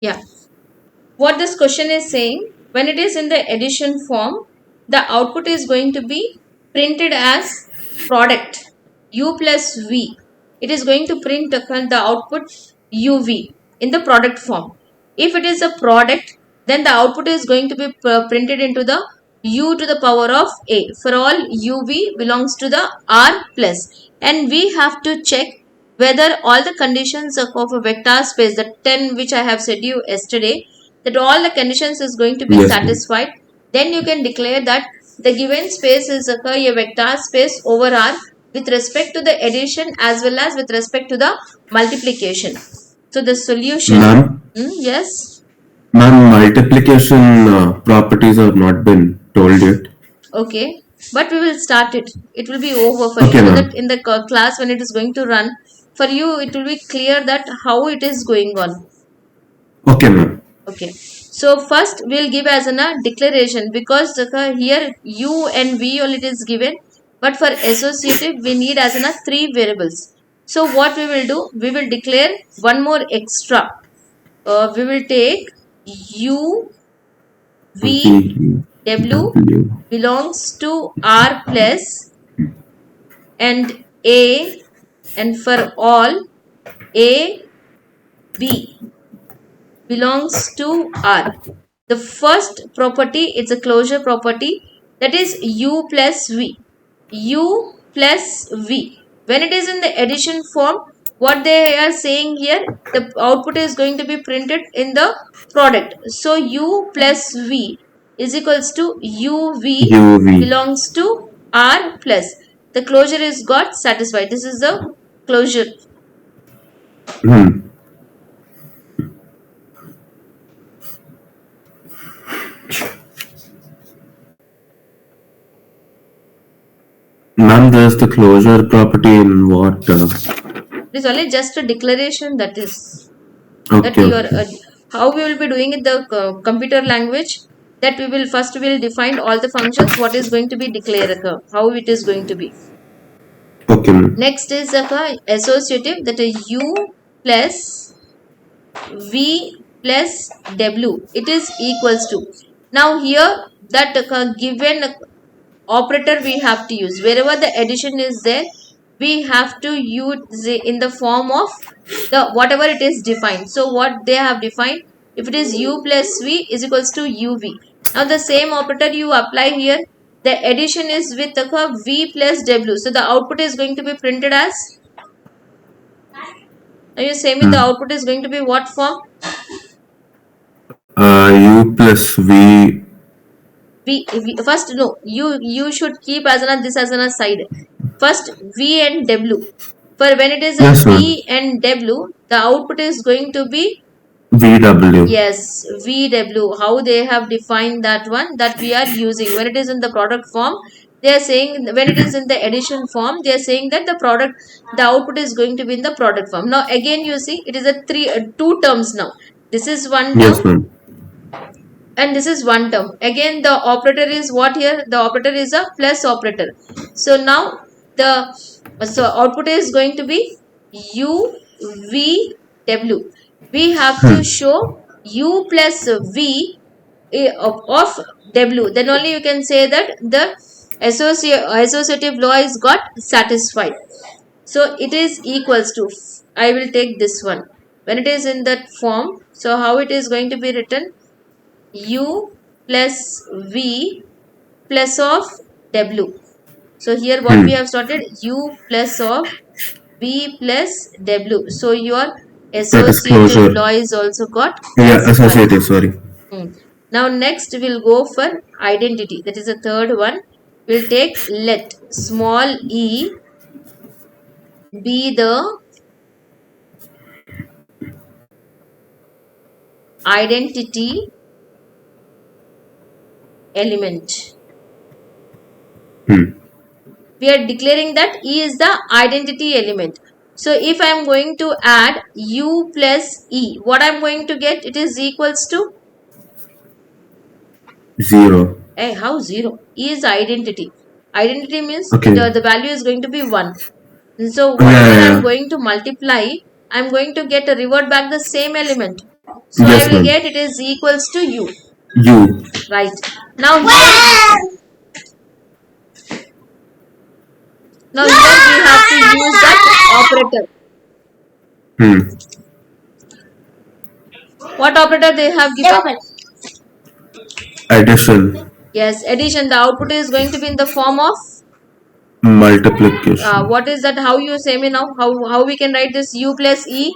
Yeah. What this question is saying, when it is in the addition form, the output is going to be printed as product u plus v. It is going to print the output uv in the product form. If it is a product, then the output is going to be printed into the u to the power of a. For all uv belongs to the r plus, and we have to check whether all the conditions of a vector space, the 10 which I have said you yesterday, that all the conditions is going to be Yes, ma'am. satisfied, then you can declare that the given space is a vector space over R with respect to the addition as well as with respect to the multiplication. So the solution, Ma'am, yes, multiplication properties have not been told yet. okay, but we will start it. It will be over for you, Okay, so that ma'am. in the class when it is going to run, for you it will be clear that how it is going on. Okay, ma'am. Okay, so first we'll give as a declaration, because here u and v only it is given, but for associative we need as a three variables. So what we will do, we will declare one more extra. We will take u v V w W. belongs to r plus and a, and for all a b belongs to R. The first property is a closure property, that is U plus V. U plus V. When it is in the addition form, what they are saying here, the output is going to be printed in the product. So U plus V is equals to UV UV. belongs to R plus. The closure is got satisfied. This is the closure. Hmm. Ma'am, there's the closure property in what? It is only just a declaration, that is that Okay, you are okay. how we will be doing it, the computer language, that we will first will define all the functions, what is going to be declared, how it is going to be. Okay, ma'am. Next is associative, that is u plus v plus w, it is equals to. Now here that given operator we have to use wherever the addition is there, we have to use it in the form of the whatever it is defined. So what they have defined, if it is u plus v is equals to uv. Now the same operator you apply here, the addition is with the v plus w, so the output is going to be printed as, are you saying the Hmm. output is going to be what form? U plus V. First, no, you should keep as an this as an side. First v and w, for when it is a Yes, v ma'am. and w, the output is going to be, VW. yes, vw. How they have defined that one, that we are using when it is in the product form, they are saying when it is in the addition form, they are saying that the product, the output is going to be in the product form. Now again you see it is a two terms. Now this is one term Yes, ma'am. and this is one term. Again the operator is what here, the operator is a plus operator. So now the, so output is going to be u v w. We have to show u plus v of w, then only you can say that the associative law is got satisfied. So it is equals to, I will take this one when it is in that form. So how it is going to be written, u plus v plus of w. So here what we Hmm. have started, u plus of v plus w. So your That is associative closure. law is also got Yeah, satisfied. associative, sorry. Now next we'll go for identity, that is the third one. We'll take let small e be the identity element. Hmm. We are declaring that E is the identity element. So if I am going to add U plus E, what I am going to get, it is equals to, Zero. how 0? E is identity. Identity means Okay. the value is going to be 1. So Yeah, whatever yeah, I am yeah. going to multiply, I am going to get a revert back the same element. So Yes, I will ma'am. get it is equals to u. U. Right. Now here, now here we have to use that operator. Hmm. What operator they have given? Addition. Yes, addition. The output is going to be in the form of Multiplication. what is that? How you say me now? How we can write this u plus e?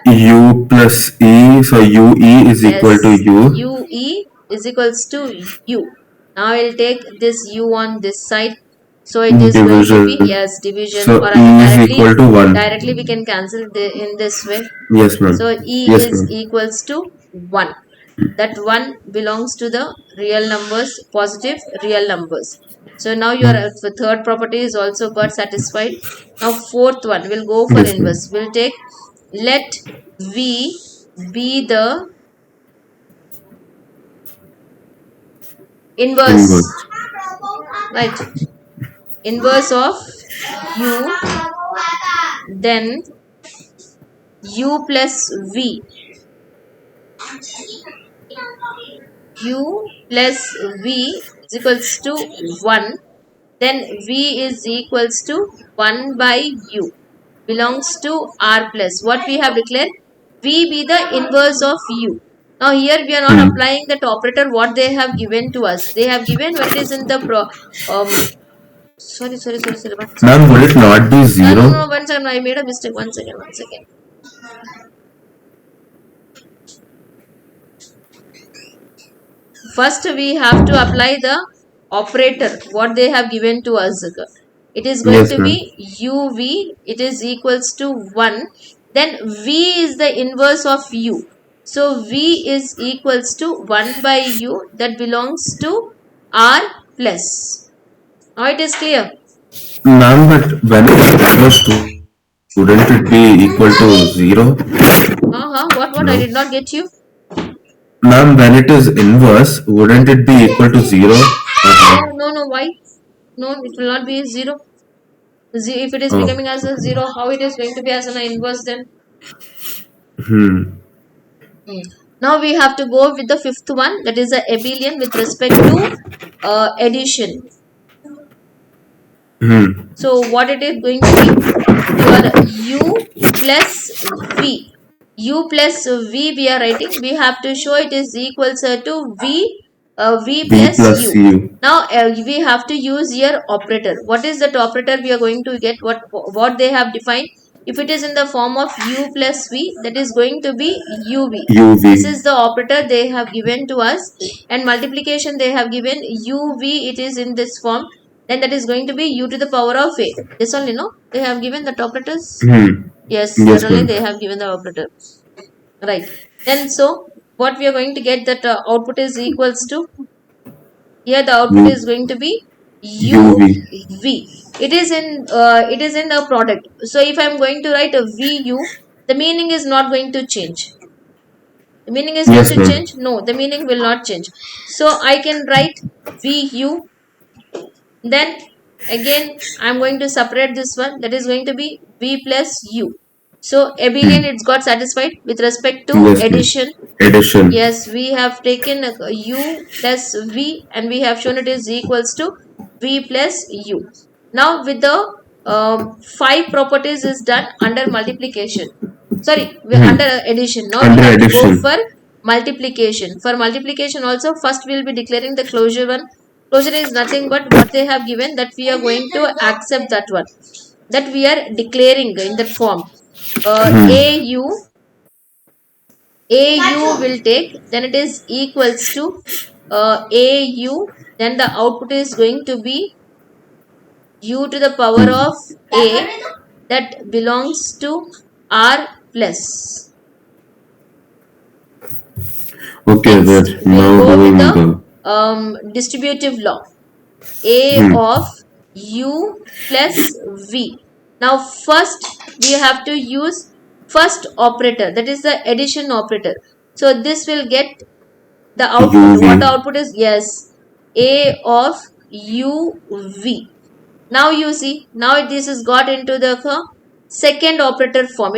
U plus E. So UE is Yes, equal to U. u e is equals to u. Now I will take this u on this side. So it is going to be, Division. yes, division, So or E is equal to 1. directly we can cancel in this way. Yes, ma'am. So e Yes, is ma'am. equals to 1. That 1 belongs to the real numbers, positive real numbers. So now your third property is also got satisfied. Now fourth one, we'll go for Yes, ma'am. inverse. We'll take, let v be the inverse, Inverse. right? Inverse of u, then u plus v, u plus v is equals to 1, then v is equals to 1 by u belongs to r plus what we have declared, v be the inverse of u. Now here we are not Hmm. applying that operator what they have given to us. They have given what is in the um sorry, one second. Ma'am, would it not be No, 0? 1 second, I made a mistake. 1 second. First we have to apply the operator what they have given to us. It is going Yes, to be ma'am. uv, it is equals to 1, then v is the inverse of u, so v is equals to 1 by u, that belongs to r plus. Now it is clear. Ma'am, but when it's inverse, wouldn't it be equal to 0? What I No. did not get you. Ma'am, when it is inverse, wouldn't it be equal to 0? No, why? No, it will not be 0. If it is Oh. becoming as a 0, how it is going to be as an inverse then? Hmm. Hmm. Now we have to go with the fifth one, that is the abelian with respect to addition. Hmm. So what it is going to be, your u plus v. U plus v we are writing, we have to show it is equals to v V plus plus u. U. Now we have to use here operator. What is that operator we are going to get? What they have defined? If it is in the form of u plus v, that is going to be uv. This UV. is the operator they have given to us, and multiplication they have given uv. It is in this form. Then that is going to be u to the power of a. This only, no? They have given the operators. Hmm. Yes, Yes, certainly ma'am. they have given the operator. Right. Then so what we are going to get, that output is equals to, here the output U. is going to be UV. uv. It is in the product. So if I am going to write a vu, the meaning is not going to change. The meaning is going Yes, to ma'am. change? No, the meaning will not change. So I can write vu. Then again I am going to separate this one, that is going to be v plus u. So abelian Hmm. it's got satisfied with respect to Yes, ma'am. addition. Addition. Yes, we have taken u plus v and we have shown it is equals to v plus u. Now with the 5 properties is done under multiplication. Sorry, Hmm. under addition. Now we Under have to go addition. for multiplication. For multiplication also, first we will be declaring the closure one. Closure is nothing but what they have given, that we are going to accept that one. That we are declaring in that form. Hmm. AU will take, then it is equals to AU, then the output is going to be U to the power Hmm. of A, that belongs to R plus. Okay, Next, we're we'll now go with doing the the. distributive law. A Hmm. of U plus V. Now first we have to use first operator, that is the addition operator. So this will get the output. What the UV. output is? Yes, A of UV. Now you see, now this is got into the second operator form.